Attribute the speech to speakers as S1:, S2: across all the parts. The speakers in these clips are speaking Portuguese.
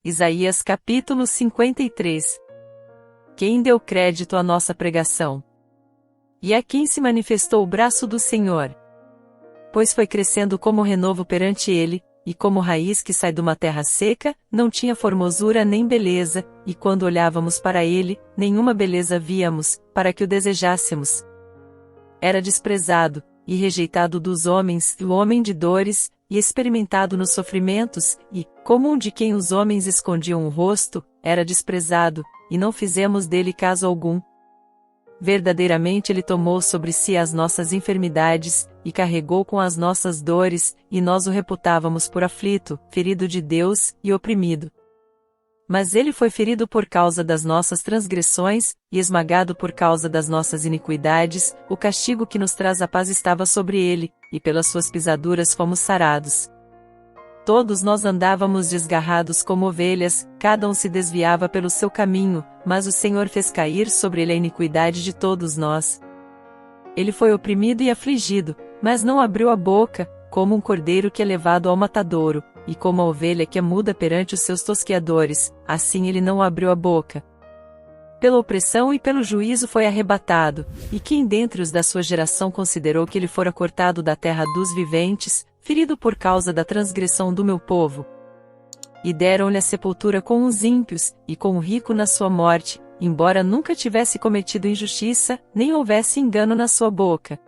S1: Isaías capítulo 53. Quem deu crédito à nossa pregação? E a quem se manifestou o braço do Senhor? Pois foi crescendo como renovo perante ele, e como raiz que sai de uma terra seca, não tinha formosura nem beleza, e quando olhávamos para ele, nenhuma beleza víamos, para que o desejássemos. Era desprezado, e rejeitado dos homens, o homem de dores, e experimentado nos sofrimentos, e, como um de quem os homens escondiam o rosto, era desprezado, e não fizemos dele caso algum. Verdadeiramente ele tomou sobre si as nossas enfermidades, e carregou com as nossas dores, e nós o reputávamos por aflito, ferido de Deus, e oprimido. Mas ele foi ferido por causa das nossas transgressões, e esmagado por causa das nossas iniquidades, o castigo que nos traz a paz estava sobre ele, e pelas suas pisaduras fomos sarados. Todos nós andávamos desgarrados como ovelhas, cada um se desviava pelo seu caminho, mas o Senhor fez cair sobre ele a iniquidade de todos nós. Ele foi oprimido e afligido, mas não abriu a boca, como um cordeiro que é levado ao matadouro, e como a ovelha que é muda perante os seus tosqueadores, assim ele não abriu a boca. Pela opressão e pelo juízo foi arrebatado, e quem dentre os da sua geração considerou que ele fora cortado da terra dos viventes, ferido por causa da transgressão do meu povo? E deram-lhe a sepultura com os ímpios, e com o rico na sua morte, embora nunca tivesse cometido injustiça, nem houvesse engano na sua boca.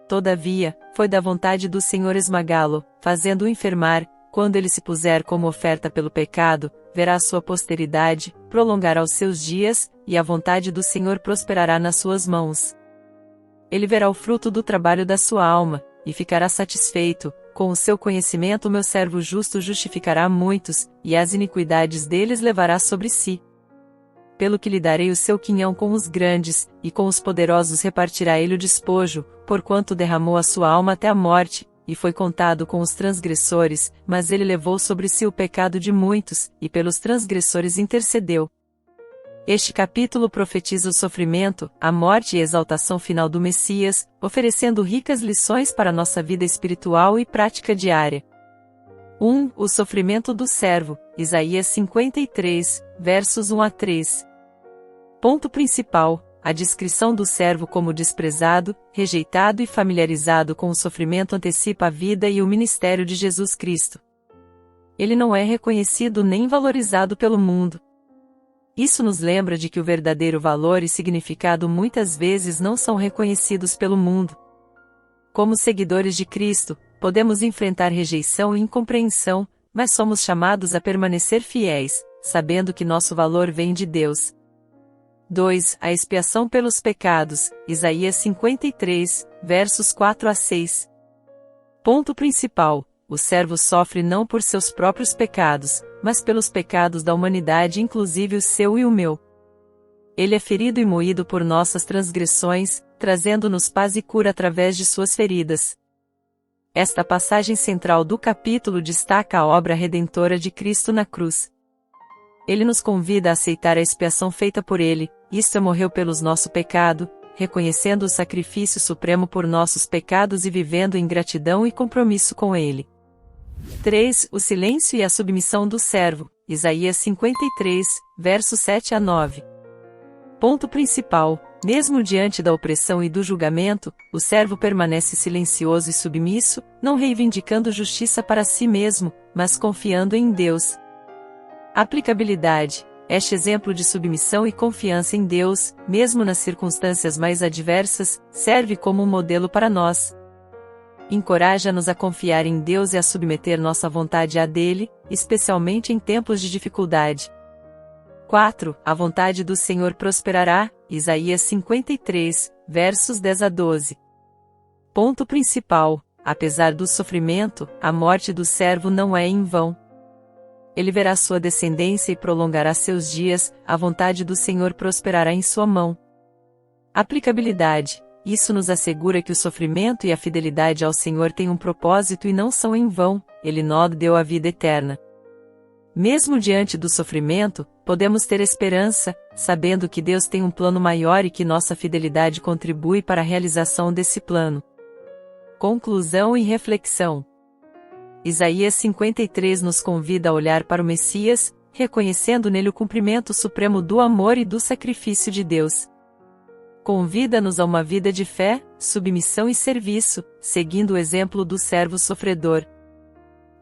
S1: Todavia, foi da vontade do Senhor esmagá-lo, fazendo-o enfermar. Quando ele se puser como oferta pelo pecado, verá a sua posteridade, prolongará os seus dias, e a vontade do Senhor prosperará nas suas mãos. Ele verá o fruto do trabalho da sua alma, e ficará satisfeito. Com o seu conhecimento o meu servo justo justificará muitos, e as iniquidades deles levará sobre si. Pelo que lhe darei o seu quinhão com os grandes, e com os poderosos repartirá ele o despojo, porquanto derramou a sua alma até a morte, e foi contado com os transgressores, mas ele levou sobre si o pecado de muitos, e pelos transgressores intercedeu. Este capítulo profetiza o sofrimento, a morte e a exaltação final do Messias, oferecendo ricas lições para nossa vida espiritual e prática diária. 1. O sofrimento do servo, Isaías 53, versos 1 a 3. Ponto principal: a descrição do servo como desprezado, rejeitado e familiarizado com o sofrimento antecipa a vida e o ministério de Jesus Cristo. Ele não é reconhecido nem valorizado pelo mundo. Isso nos lembra de que o verdadeiro valor e significado muitas vezes não são reconhecidos pelo mundo. Como seguidores de Cristo, podemos enfrentar rejeição e incompreensão, mas somos chamados a permanecer fiéis, sabendo que nosso valor vem de Deus. 2. A expiação pelos pecados, Isaías 53, versos 4 a 6. Ponto principal: o servo sofre não por seus próprios pecados, mas pelos pecados da humanidade, inclusive o seu e o meu. Ele é ferido e moído por nossas transgressões, trazendo-nos paz e cura através de suas feridas. Esta passagem central do capítulo destaca a obra redentora de Cristo na cruz. Ele nos convida a aceitar a expiação feita por ele, isto é, morreu pelos nosso pecado, reconhecendo o sacrifício supremo por nossos pecados e vivendo em gratidão e compromisso com ele. 3. O silêncio e a submissão do servo, Isaías 53, versos 7 a 9. Ponto principal: mesmo diante da opressão e do julgamento, o servo permanece silencioso e submisso, não reivindicando justiça para si mesmo, mas confiando em Deus. Aplicabilidade: este exemplo de submissão e confiança em Deus, mesmo nas circunstâncias mais adversas, serve como um modelo para nós. Encoraja-nos a confiar em Deus e a submeter nossa vontade à dele, especialmente em tempos de dificuldade. 4. A vontade do Senhor prosperará, Isaías 53, versos 10 a 12. Ponto principal: apesar do sofrimento, a morte do servo não é em vão. Ele verá sua descendência e prolongará seus dias, a vontade do Senhor prosperará em sua mão. Aplicabilidade: isso nos assegura que o sofrimento e a fidelidade ao Senhor têm um propósito e não são em vão, ele nos deu a vida eterna. Mesmo diante do sofrimento, podemos ter esperança, sabendo que Deus tem um plano maior e que nossa fidelidade contribui para a realização desse plano. Conclusão e reflexão. Isaías 53 nos convida a olhar para o Messias, reconhecendo nele o cumprimento supremo do amor e do sacrifício de Deus. Convida-nos a uma vida de fé, submissão e serviço, seguindo o exemplo do servo sofredor.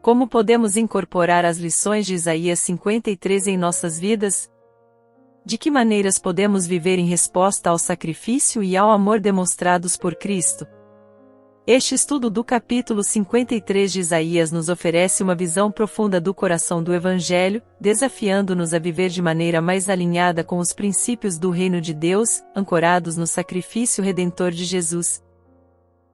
S1: Como podemos incorporar as lições de Isaías 53 em nossas vidas? De que maneiras podemos viver em resposta ao sacrifício e ao amor demonstrados por Cristo? Este estudo do capítulo 53 de Isaías nos oferece uma visão profunda do coração do Evangelho, desafiando-nos a viver de maneira mais alinhada com os princípios do reino de Deus, ancorados no sacrifício redentor de Jesus.